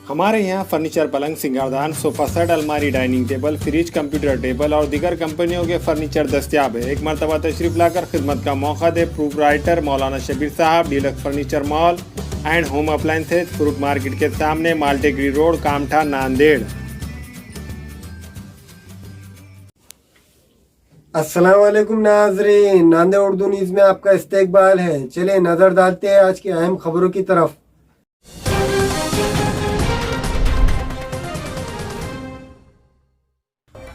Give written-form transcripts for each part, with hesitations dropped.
हमारे यहाँ फर्नीचर, पलंग, सिंगारदान, सोफा सेट, अलमारी, dining table, fridge, computer table और दीगर कंपनियों के फर्नीचर दस्तियाब है। एक मरतबा तशरीफ लाकर खिदमत का मौका दे। प्रोप्राइटर मौलाना शबीर साहब, deluxe furniture mall and home appliances, fruit market के सामने, माल्टेगरी रोड, कामठा, नांदेड़। अस्सलाम वालेकुम नाज़रीन, नांदेड़ उर्दू न्यूज़ में आपका इस्तकबाल है। चलिए नज़र डालते हैं आज की अहम खबरों की तरफ।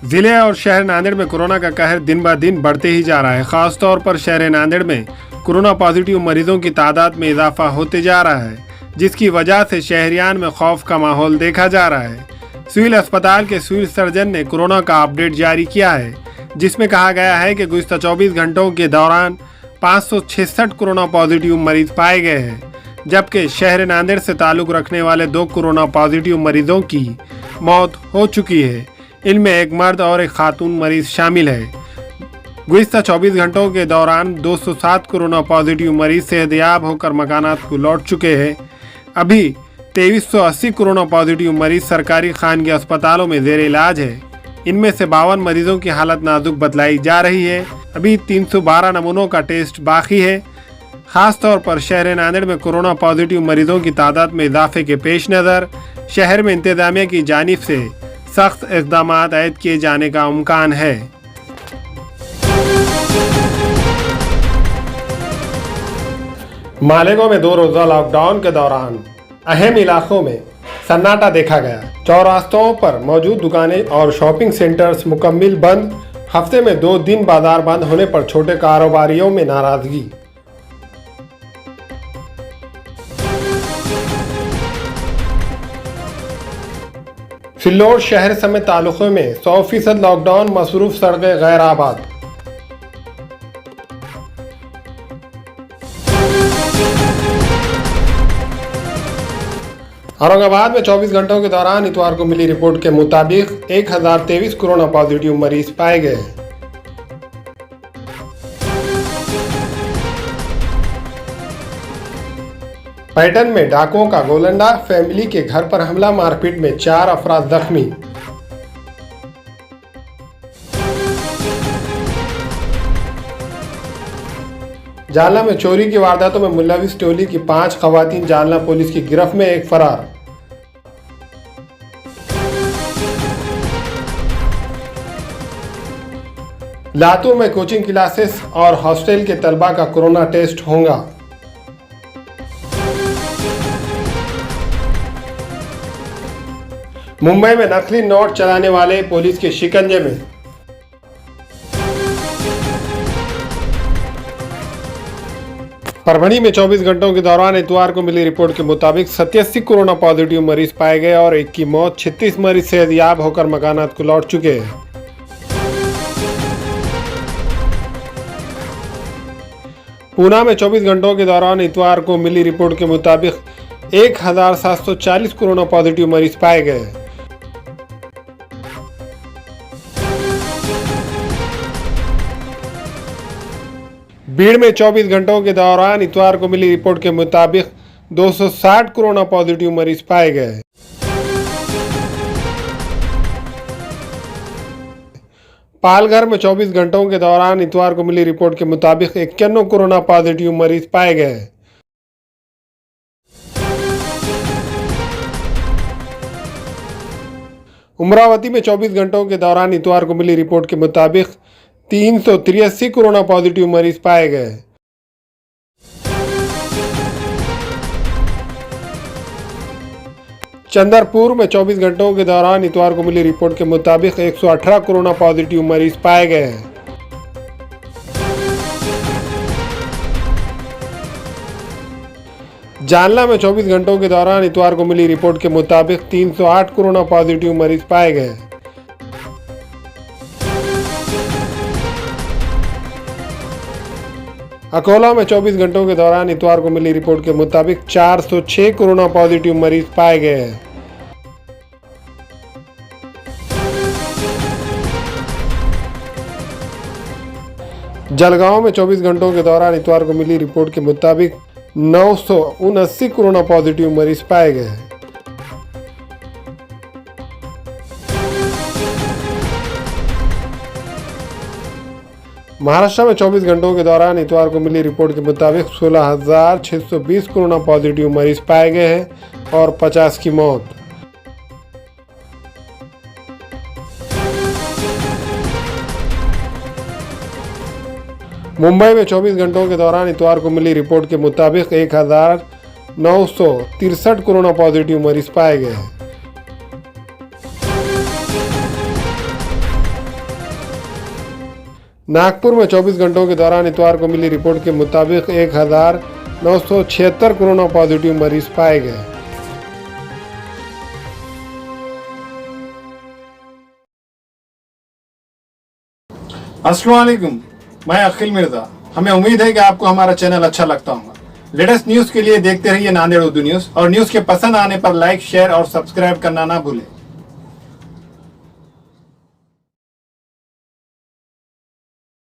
जिले और शहर नांदेड़ में कोरोना का कहर दिन ब दिन बढ़ते ही जा रहा है। खास तौर पर शहर नांदेड़ में कोरोना पॉजिटिव मरीजों की तादाद में इजाफा होते जा रहा है, जिसकी वजह से शहरियान में खौफ का माहौल देखा जा रहा है। सिविल अस्पताल के सिविल सर्जन ने कोरोना का अपडेट जारी किया है, जिसमें कहा गया है कि गुज़िश्ता 24 घंटों के दौरान 566 कोरोना पॉजिटिव मरीज पाए गए हैं, जबकि शहर नांदेड़ से ताल्लुक़ रखने वाले 2 कोरोना पॉजिटिव मरीजों की मौत हो चुकी है। इनमें एक मर्द और एक खातून मरीज शामिल है। गुज़िश्ता 24 घंटों के दौरान 207 कोरोना पॉजिटिव मरीज सेहतयाब होकर मकानात को लौट चुके हैं। अभी 2380 कोरोना पॉजिटिव मरीज सरकारी खानगी अस्पतालों में ज़ेर इलाज है। इनमें से 52 मरीजों की हालत नाजुक बतलाई जा रही है। अभी 312 नमूनों का टेस्ट बाकी है। ख़ास तौर पर शहर नांदेड़ में कोरोना पॉजिटिव मरीजों की तादाद में इजाफे के पेश नज़र शहर में इंतज़ामिया की जानिब से सख्त इक़दाम आयद किए जाने का इम्कान है। मालेगांव में 2 रोज़ा लॉकडाउन के दौरान अहम इलाकों में सन्नाटा देखा गया। चौरास्तों पर मौजूद दुकानें और शॉपिंग सेंटर्स मुकम्मल बंद। हफ्ते में 2 दिन बाजार बंद होने पर छोटे कारोबारियों में नाराजगी। फिल्लोर शहर समेत तालुकों में 100% लॉकडाउन, मसरूफ सड़कें गैर आबाद। औरंगाबाद में 24 घंटों के दौरान इतवार को मिली रिपोर्ट के मुताबिक 1023 कोरोना पॉजिटिव मरीज पाए गए। पैटर्न में डाकुओं का गोलंडा, फैमिली के घर पर हमला, मारपीट में 4 अफराद जख्मी। जालना में चोरी की वारदातों में मुलविस टोली की 5 खवातीन जालना पुलिस की गिरफ्त में, एक फरार। लातूर में कोचिंग क्लासेस और हॉस्टल के तलबा का कोरोना टेस्ट होगा। मुंबई में नकली नोट चलाने वाले पुलिस के शिकंजे में। परभणी में 24 घंटों के दौरान इतवार को मिली रिपोर्ट के मुताबिक 87 कोरोना पॉजिटिव मरीज पाए गए और एक की मौत। 36 मरीज सेहतयाब होकर मकानात को लौट चुके हैं। पूना में 24 घंटों के दौरान इतवार को मिली रिपोर्ट के मुताबिक 1740 कोरोना पॉजिटिव मरीज पाए गए। भीड़ में 24 घंटों के दौरान इतवार को मिली रिपोर्ट के मुताबिक 260 कोरोना पॉजिटिव मरीज पाए गए। पालघर में 24 घंटों के दौरान इतवार को मिली रिपोर्ट के मुताबिक 91 कोरोना पॉजिटिव मरीज पाए गए। अमरावती में 24 घंटों के दौरान इतवार को मिली रिपोर्ट के मुताबिक 383 कोरोना पॉजिटिव मरीज पाए गए। चंदरपुर में 24 घंटों के दौरान इतवार को मिली रिपोर्ट के मुताबिक 118 कोरोना पॉजिटिव मरीज पाए गए हैं। जालना में 24 घंटों के दौरान इतवार को मिली रिपोर्ट के मुताबिक 308 कोरोना पॉजिटिव मरीज पाए गए। अकोला में 24 घंटों के दौरान इतवार को मिली रिपोर्ट के मुताबिक 406 कोरोना पॉजिटिव मरीज पाए गए हैं। जलगांव में 24 घंटों के दौरान इतवार को मिली रिपोर्ट के मुताबिक 979 कोरोना पॉजिटिव मरीज पाए गए हैं। महाराष्ट्र में 24 घंटों के दौरान इतवार को मिली रिपोर्ट के मुताबिक 16,620 कोरोना पॉजिटिव मरीज पाए गए हैं और 50 की मौत। मुंबई में 24 घंटों के दौरान इतवार को मिली रिपोर्ट के मुताबिक 1,963 कोरोना पॉजिटिव मरीज पाए गए हैं। नागपुर में 24 घंटों के दौरान इतवार को मिली रिपोर्ट के मुताबिक 1,976 कोरोना पॉजिटिव मरीज पाए गए। अस्सलाम वालेकुम, मैं अखिल मिर्जा। हमें उम्मीद है कि आपको हमारा चैनल अच्छा लगता होगा। लेटेस्ट न्यूज के लिए देखते रहिए नांदेड़ उर्दू न्यूज और न्यूज के पसंद आने पर लाइक, शेयर और सब्सक्राइब करना ना भूलें।